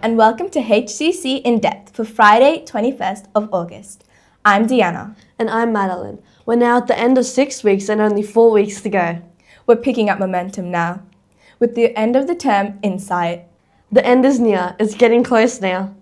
and welcome to HCC In-Depth for Friday, 21st of August. I'm Deanna. And I'm Madelin. We're now at the end of 6 weeks and only 4 weeks to go. We're picking up momentum now, with the end of the term in sight. The end is near. It's getting close now.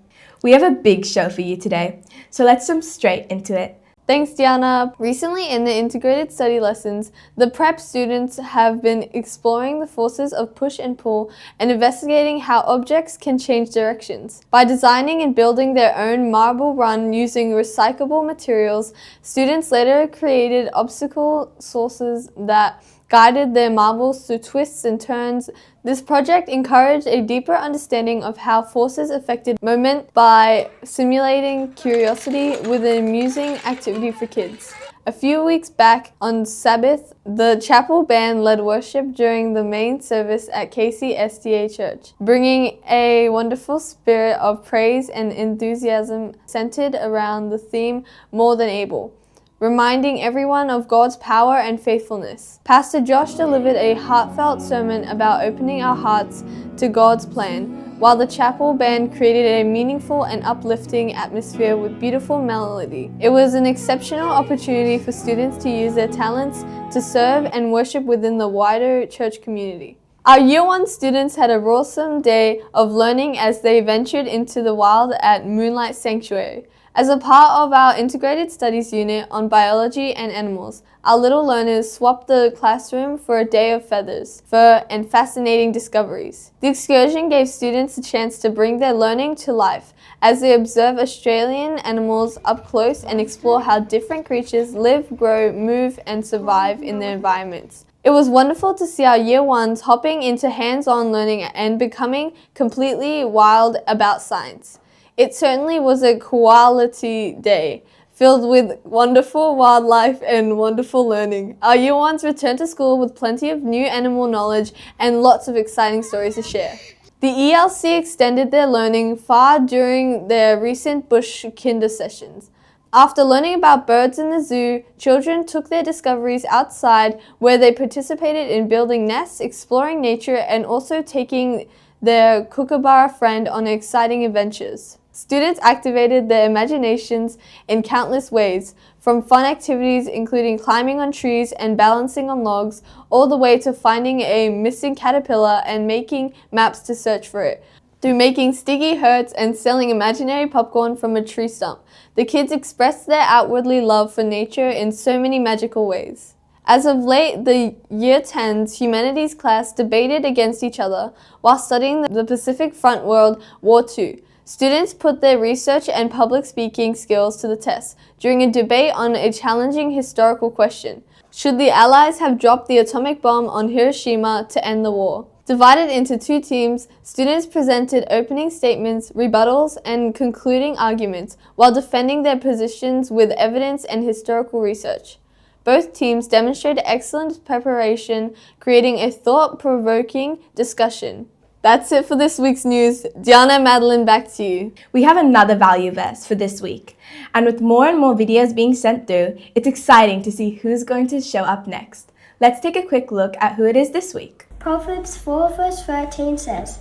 We have a big show for you today, so let's jump straight into it. Thanks, Deanna. Recently in the integrated study lessons, the prep students have been exploring the forces of push and pull and investigating how objects can change directions. By designing and building their own marble run using recyclable materials, students later created obstacle sources that guided their marbles through twists and turns. This project encouraged a deeper understanding of how forces affected movement by simulating curiosity with an amusing activity for kids. A few weeks back on Sabbath, the chapel band led worship during the main service at Casey SDA Church, bringing a wonderful spirit of praise and enthusiasm centered around the theme More Than Able, reminding everyone of God's power and faithfulness. Pastor Josh delivered a heartfelt sermon about opening our hearts to God's plan, while the chapel band created a meaningful and uplifting atmosphere with beautiful melody. It was an exceptional opportunity for students to use their talents to serve and worship within the wider church community. Our Year 1 students had a awesome day of learning as they ventured into the wild at Moonlight Sanctuary. As a part of our integrated studies unit on biology and animals, our little learners swapped the classroom for a day of feathers, fur, and fascinating discoveries. The excursion gave students a chance to bring their learning to life as they observe Australian animals up close and explore how different creatures live, grow, move, and survive in their environments. It was wonderful to see our Year 1s hopping into hands-on learning and becoming completely wild about science. It certainly was a quality day, filled with wonderful wildlife and wonderful learning. Our Year 1s returned to school with plenty of new animal knowledge and lots of exciting stories to share. The ELC extended their learning far during their recent Bush Kinder sessions. After learning about birds in the zoo, children took their discoveries outside where they participated in building nests, exploring nature, and also taking their kookaburra friend on exciting adventures. Students activated their imaginations in countless ways, from fun activities including climbing on trees and balancing on logs, all the way to finding a missing caterpillar and making maps to search for it. Through making sticky hurts and selling imaginary popcorn from a tree stump, the kids expressed their outwardly love for nature in so many magical ways. As of late, the Year 10's humanities class debated against each other while studying the Pacific Front World War II. Students put their research and public speaking skills to the test during a debate on a challenging historical question. Should the Allies have dropped the atomic bomb on Hiroshima to end the war? Divided into two teams, students presented opening statements, rebuttals, and concluding arguments while defending their positions with evidence and historical research. Both teams demonstrated excellent preparation, creating a thought-provoking discussion. That's it for this week's news. Deanna and Madelin, back to you. We have another value verse for this week, and with more and more videos being sent through, it's exciting to see who's going to show up next. Let's take a quick look at who it is this week. Proverbs 4 verse 13 says,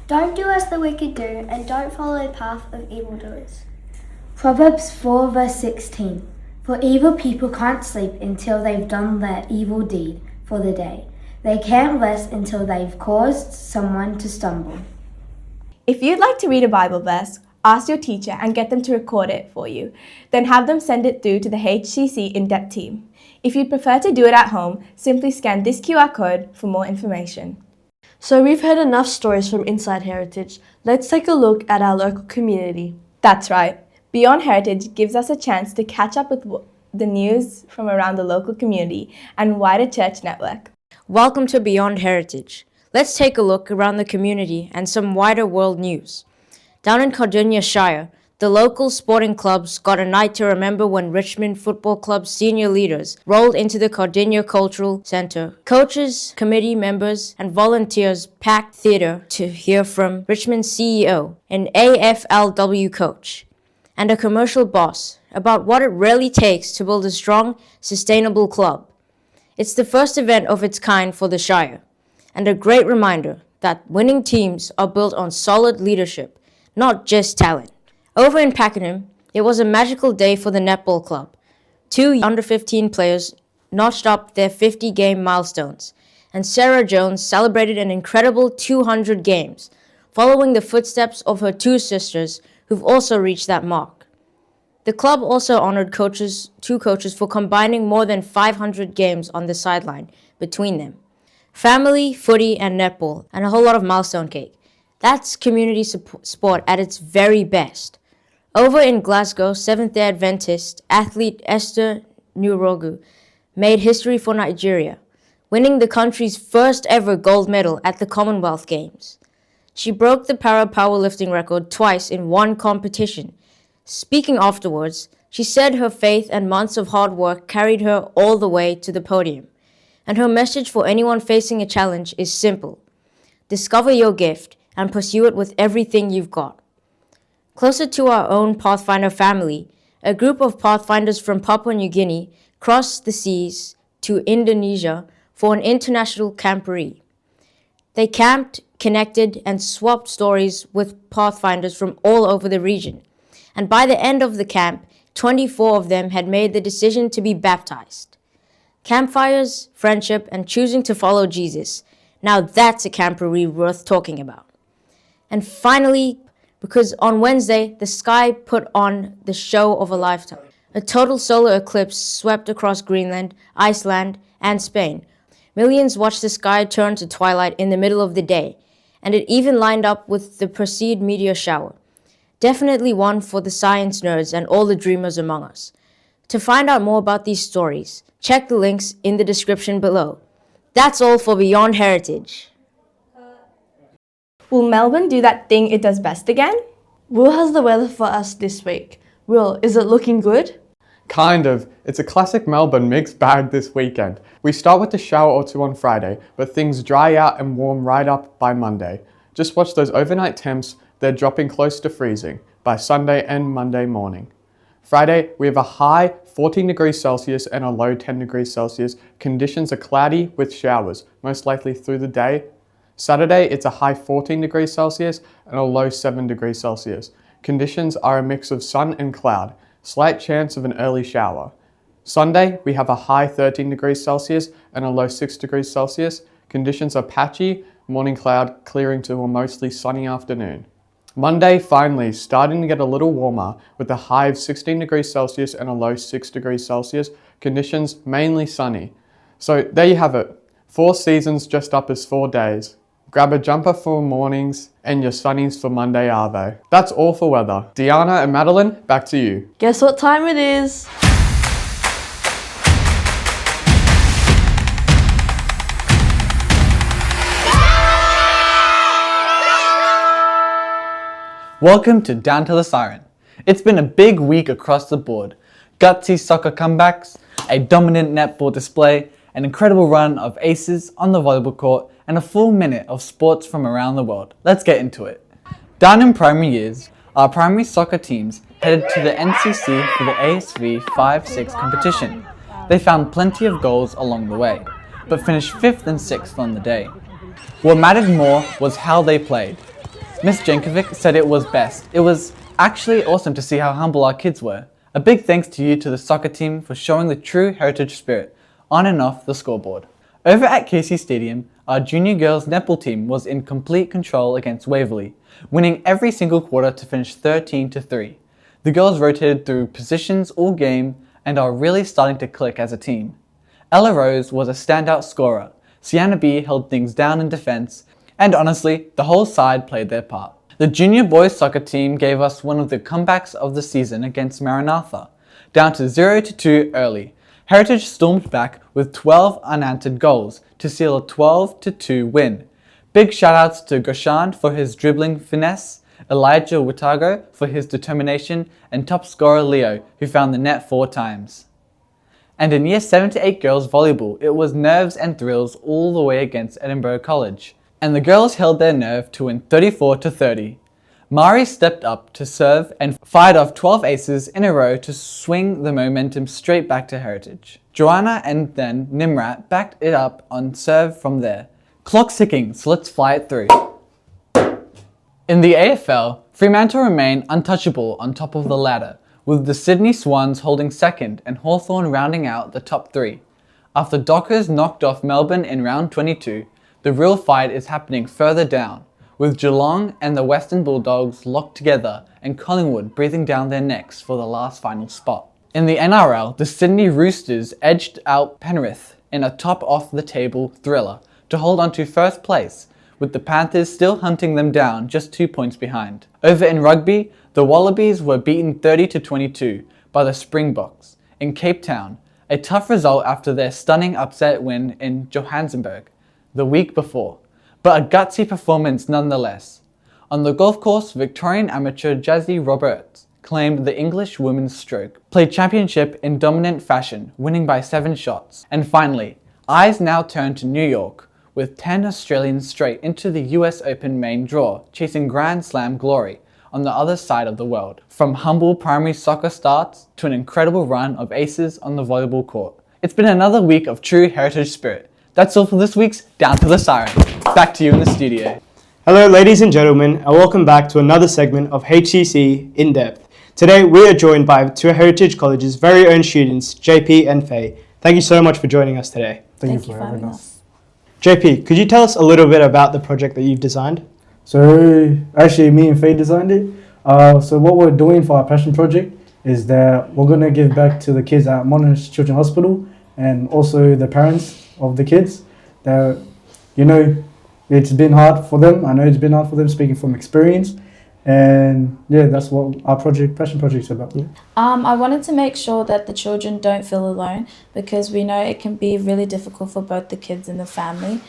"Don't do as the wicked do, and don't follow the path of evildoers." Proverbs 4 verse 16, "For evil people can't sleep until they've done their evil deed for the day. They can't rest until they've caused someone to stumble." If you'd like to read a Bible verse, ask your teacher and get them to record it for you. Then have them send it through to the HCC In-Depth team. If you'd prefer to do it at home, simply scan this QR code for more information. So we've heard enough stories from Inside Heritage. Let's take a look at our local community. That's right. Beyond Heritage gives us a chance to catch up with the news from around the local community and wider church network. Welcome to Beyond Heritage. Let's take a look around the community and some wider world news. Down in Cardinia Shire, the local sporting clubs got a night to remember when Richmond Football Club's senior leaders rolled into the Cardinia Cultural Centre. Coaches, committee members, and volunteers packed theatre to hear from Richmond's CEO, an AFLW coach, and a commercial boss about what it really takes to build a strong, sustainable club. It's the first event of its kind for the Shire, and a great reminder that winning teams are built on solid leadership, not just talent. Over in Pakenham, it was a magical day for the netball club. 2 under-15 players notched up their 50-game milestones, and Sarah Jones celebrated an incredible 200 games, following the footsteps of her 2 sisters who've also reached that mark. The club also honored 2 coaches for combining more than 500 games on the sideline between them. Family, footy, and netball, and a whole lot of milestone cake. That's community sport at its very best. Over in Glasgow, Seventh-day Adventist athlete Esther Nurogu made history for Nigeria, winning the country's first ever gold medal at the Commonwealth Games. She broke the powerlifting record twice in one competition. Speaking afterwards, she said her faith and months of hard work carried her all the way to the podium. And her message for anyone facing a challenge is simple. Discover your gift and pursue it with everything you've got. Closer to our own Pathfinder family, a group of Pathfinders from Papua New Guinea crossed the seas to Indonesia for an international camporee. They camped, connected, and swapped stories with Pathfinders from all over the region. And by the end of the camp, 24 of them had made the decision to be baptized. Campfires, friendship, and choosing to follow Jesus. Now that's a camporee worth talking about. And finally, because on Wednesday, the sky put on the show of a lifetime. A total solar eclipse swept across Greenland, Iceland, and Spain. Millions watched the sky turn to twilight in the middle of the day, and it even lined up with the Perseid meteor shower. Definitely one for the science nerds and all the dreamers among us. To find out more about these stories, check the links in the description below. That's all for Beyond Heritage. Will Melbourne do that thing it does best again? Will has the weather for us this week. Will, is it looking good? Kind of. It's a classic Melbourne mixed bag this weekend. We start with a shower or 2 on Friday, but things dry out and warm right up by Monday. Just watch those overnight temps, they're dropping close to freezing by Sunday and Monday morning. Friday, we have a high 14 degrees Celsius and a low 10 degrees Celsius. Conditions are cloudy with showers, most likely through the day. Saturday, it's a high 14 degrees Celsius and a low 7 degrees Celsius. Conditions are a mix of sun and cloud, slight chance of an early shower. Sunday, we have a high 13 degrees Celsius and a low 6 degrees Celsius. Conditions are patchy, morning cloud clearing to a mostly sunny afternoon. Monday, finally, starting to get a little warmer with a high of 16 degrees Celsius and a low 6 degrees Celsius. Conditions mainly sunny. So there you have it. 4 seasons just up as 4 days. Grab a jumper for mornings and your sunnies for Monday arvo. That's all for weather. Deanna and Madelin, back to you. Guess what time it is? Welcome to Down to the Siren. It's been a big week across the board. Gutsy soccer comebacks, a dominant netball display, an incredible run of aces on the volleyball court, and a full minute of sports from around the world. Let's get into it. Down in primary years, our primary soccer teams headed to the NCC for the ASV 5-6 competition. They found plenty of goals along the way, but finished 5th and 6th on the day. What mattered more was how they played. Miss Jankovic said it was best. It was actually awesome to see how humble our kids were. A big thanks to you to the soccer team for showing the true heritage spirit on and off the scoreboard. Over at Casey Stadium, our junior girls netball team was in complete control against Waverley, winning every single quarter to finish 13-3. The girls rotated through positions all game and are really starting to click as a team. Ella Rose was a standout scorer, Sienna B held things down in defense, and honestly, the whole side played their part. The junior boys soccer team gave us one of the comebacks of the season against Maranatha, down to 0-2 early. Heritage stormed back with 12 unanswered goals to seal a 12-2 win. Big shoutouts to Goshan for his dribbling finesse, Elijah Witago for his determination, and top scorer Leo, who found the net 4 times. And in year 7 to 8 girls volleyball, it was nerves and thrills all the way against Edinburgh College. And the girls held their nerve to win 34-30. Mari stepped up to serve and fired off 12 aces in a row to swing the momentum straight back to Heritage. Joanna and then Nimrat backed it up on serve from there. Clock's ticking, so let's fly it through. In the AFL, Fremantle remain untouchable on top of the ladder, with the Sydney Swans holding second and Hawthorn rounding out the top three. After Dockers knocked off Melbourne in round 22, the real fight is happening further down, with Geelong and the Western Bulldogs locked together and Collingwood breathing down their necks for the last final spot. In the NRL, the Sydney Roosters edged out Penrith in a top-off-the-table thriller to hold on to first place, with the Panthers still hunting them down just 2 points behind. Over in rugby, the Wallabies were beaten 30-22 by the Springboks in Cape Town, a tough result after their stunning upset win in Johannesburg the week before, but a gutsy performance nonetheless. On the golf course, Victorian amateur Jazzy Roberts claimed the English women's stroke, played championship in dominant fashion, winning by 7 shots. And finally, eyes now turn to New York, with 10 Australians straight into the US Open main draw, chasing Grand Slam glory on the other side of the world. From humble primary soccer starts to an incredible run of aces on the volleyball court. It's been another week of true heritage spirit. That's all for this week's Down to the Siren. Back to you in the studio. Hello ladies and gentlemen, and welcome back to another segment of HCC In-Depth. Today we are joined by two Heritage College's very own students, JP and Faye. Thank you so much for joining us today. Thank you for having us. JP, could you tell us a little bit about the project that you've designed? So actually me and Faye designed it. So what we're doing for our passion project is that we're going to give back to the kids at Monash Children's Hospital and also the parents of the kids that, you know, it's been hard for them. I know it's been hard for them, speaking from experience. And yeah, that's what our passion project is about. Yeah. I wanted to make sure that the children don't feel alone, because we know it can be really difficult for both the kids and the family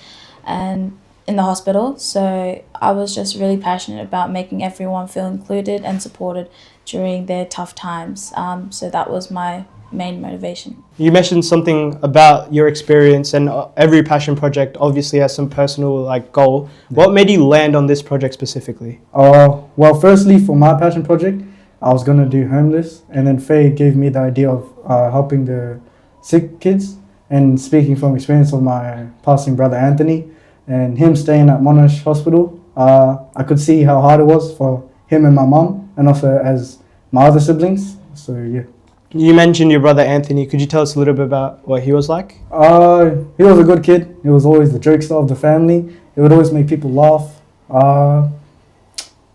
and in the hospital. So I was just really passionate about making everyone feel included and supported during their tough times. So that was my main motivation. You mentioned something about your experience, and every passion project obviously has some personal goal. Yeah. What made you land on this project specifically? Well, firstly, for my passion project, I was going to do homeless, and then Faye gave me the idea of helping the sick kids. And speaking from experience of my passing brother Anthony and him staying at Monash Hospital, I could see how hard it was for him and my mum, and also as my other siblings. So yeah. You mentioned your brother Anthony. Could you tell us a little bit about what he was like? He was a good kid. He was always the jokester of the family. He would always make people laugh.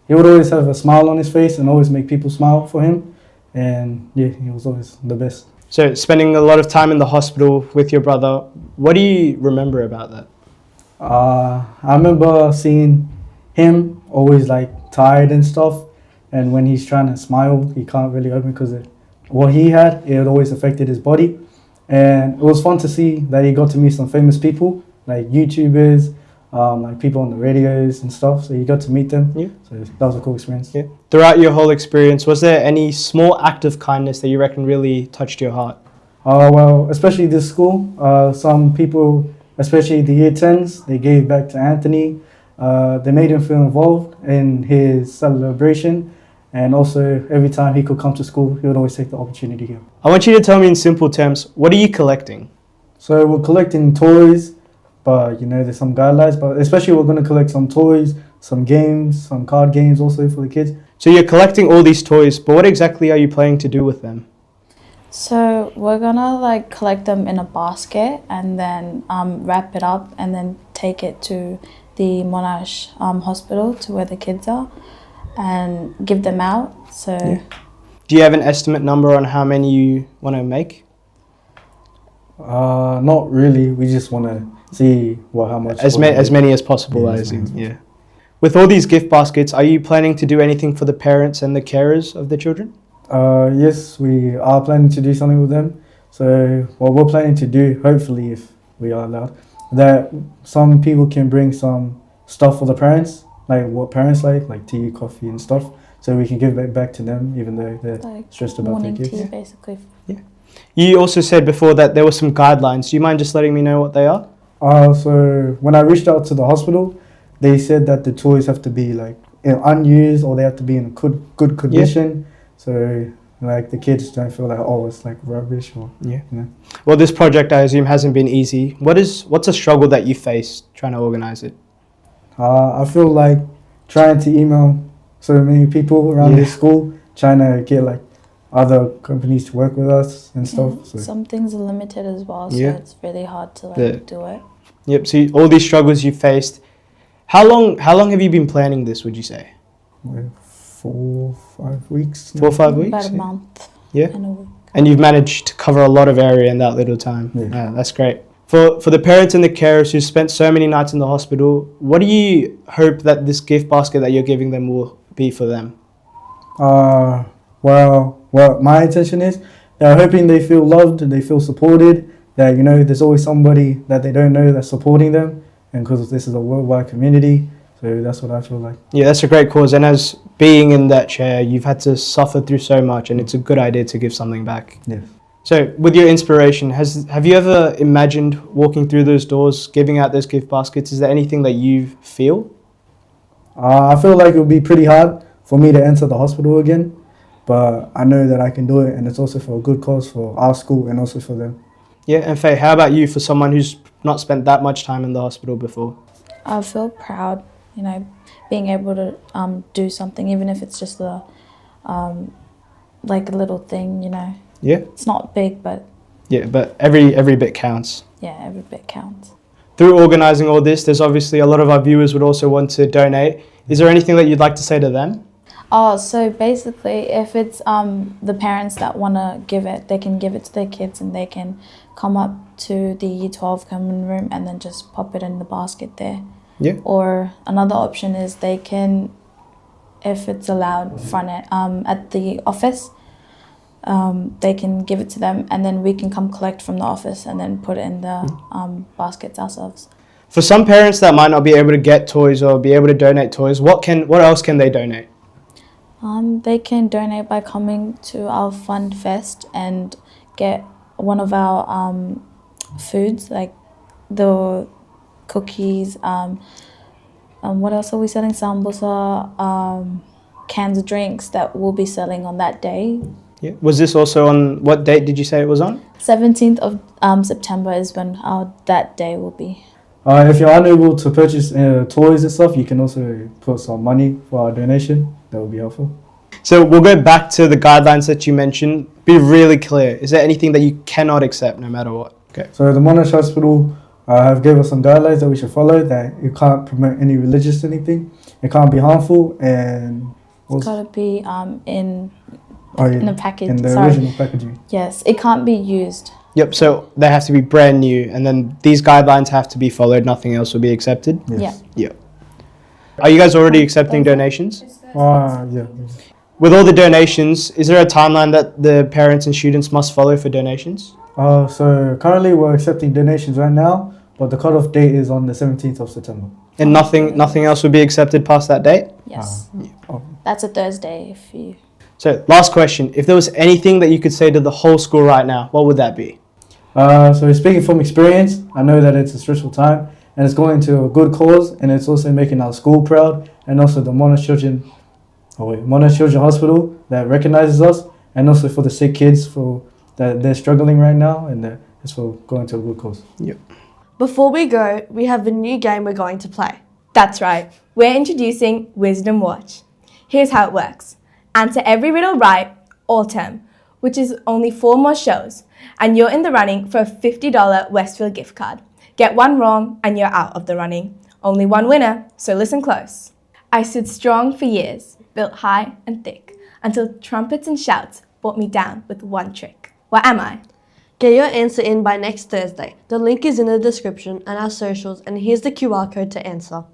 He would always have a smile on his face and always make people smile for him. And yeah, he was always the best. So spending a lot of time in the hospital with your brother, what do you remember about that? I remember seeing him always tired and stuff. And when he's trying to smile, he can't really open because what he had, it always affected his body. And it was fun to see that he got to meet some famous people, like YouTubers, people on the radios and stuff. So he got to meet them. Yeah. So that was a cool experience. Yeah. Throughout your whole experience, was there any small act of kindness that you reckon really touched your heart? Well, especially this school, some people, especially the year 10s, they gave back to Anthony. They made him feel involved in his celebration. And also, every time he could come to school, he would always take the opportunity here. I want you to tell me in simple terms, what are you collecting? So we're collecting toys, but there's some guidelines. But especially we're going to collect some toys, some games, some card games also for the kids. So you're collecting all these toys, but what exactly are you planning to do with them? So we're gonna collect them in a basket and then wrap it up and then take it to the Monash hospital, to where the kids are, and give them out. So yeah. Do you have an estimate number on how many you want to make? Not really. We just want to see how much. As many as possible, I assume. Yeah. With all these gift baskets, are you planning to do anything for the parents and the carers of the children? Yes, we are planning to do something with them. So what we're planning to do, hopefully, if we are allowed, that some people can bring some stuff for the parents, like what parents like tea, coffee and stuff, so we can give it back to them, even though they're stressed about their gifts. Morning tea, basically. Yeah. You also said before that there were some guidelines. Do you mind just letting me know what they are? So when I reached out to the hospital, they said that the toys have to be unused, or they have to be in good condition. Yeah. So the kids don't feel it's rubbish or Well, this project I assume hasn't been easy. What's a struggle that you faced trying to organize it? I feel trying to email so many people around the school, trying to get like other companies to work with us and stuff. So. Some things are limited as well, so it's really hard to do it. Yep. So all these struggles you faced. How long have you been planning this? Would you say? 4 or 5 weeks. 4 or 5 weeks. About a month. Yeah. And a week. And you've managed to cover a lot of area in that little time. Yeah. That's great. For the parents and the carers who spent so many nights in the hospital, what do you hope that this gift basket that you're giving them will be for them? Well, my intention is that I'm hoping they feel loved, they feel supported, that, you know, there's always somebody that they don't know that's supporting them, and because this is a worldwide community, so that's what I feel like. Yeah, that's a great cause. And as being in that chair, you've had to suffer through so much, and it's a good idea to give something back. Yes. So with your inspiration, have you ever imagined walking through those doors, giving out those gift baskets? Is there anything that you feel? I feel like it would be pretty hard for me to enter the hospital again, but I know that I can do it, and it's also for a good cause for our school and also for them. Yeah, and Faye, how about you, for someone who's not spent that much time in the hospital before? I feel proud, you know, being able to do something, even if it's just a like a little thing, you know. Yeah. It's not big, but Yeah, but every bit counts. yeah, every bit counts. Through organising all this, there's obviously a lot of our viewers would also want to donate. Is there anything that you'd like to say to them? Oh, so basically, if it's the parents that want to give it, they can give it to their kids, and they can come up to the Year 12 common room and then just pop it in the basket there. Yeah. Or another option is they can, if it's allowed, front it at the office. They can give it to them, and then we can come collect from the office and then put it in the baskets ourselves. For some parents that might not be able to get toys or be able to donate toys, what else can they donate? They can donate by coming to our Fund Fest and get one of our foods, like the cookies. What else are we selling? Sambosa, cans of drinks that we'll be selling on that day. Yeah. Was this also on, what date did you say it was on? 17th of September is when that day will be. If you're unable to purchase toys and stuff, you can also put some money for our donation. That would be helpful. So we'll go back to the guidelines that you mentioned. Be really clear. Is there anything that you cannot accept no matter what? Okay. So the Monash Hospital have given us some guidelines that we should follow, that you can't promote any religious anything. It can't be harmful, and It's got to be in the package. In the original packaging. Yes, it can't be used. Yep, so they have to be brand new, and then these guidelines have to be followed. Nothing else will be accepted? Yes. Yeah. Yep. Are you guys already accepting donations? Yeah. With all the donations, is there a timeline that the parents and students must follow for donations? So currently we're accepting donations right now, but the cutoff date is on the 17th of September. And nothing else will be accepted past that date? Yes. That's a Thursday if you... So, last question. If there was anything that you could say to the whole school right now, what would that be? So speaking from experience, I know that it's a stressful time, and it's going to a good cause, and it's also making our school proud, and also the Monash Children's Hospital that recognizes us, and also for the sick kids that they're struggling right now, and that it's for going to a good cause. Yep. Before we go, we have a new game we're going to play. That's right. We're introducing Wisdom Watch. Here's how it works. Answer every riddle right all term, which is only 4 more shows, and you're in the running for a $50 Westfield gift card. Get one wrong and you're out of the running. Only one winner, so listen close. I stood strong for years, built high and thick, until trumpets and shouts brought me down with one trick. What am I? Get your answer in by next Thursday. The link is in the description and our socials, and here's the QR code to answer.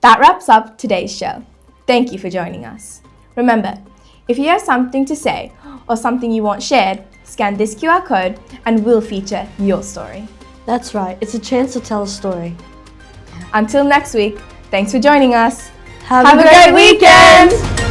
That wraps up today's show. Thank you for joining us. Remember, if you have something to say or something you want shared, scan this QR code and we'll feature your story. That's right, it's a chance to tell a story. Until next week, thanks for joining us. Have a great weekend!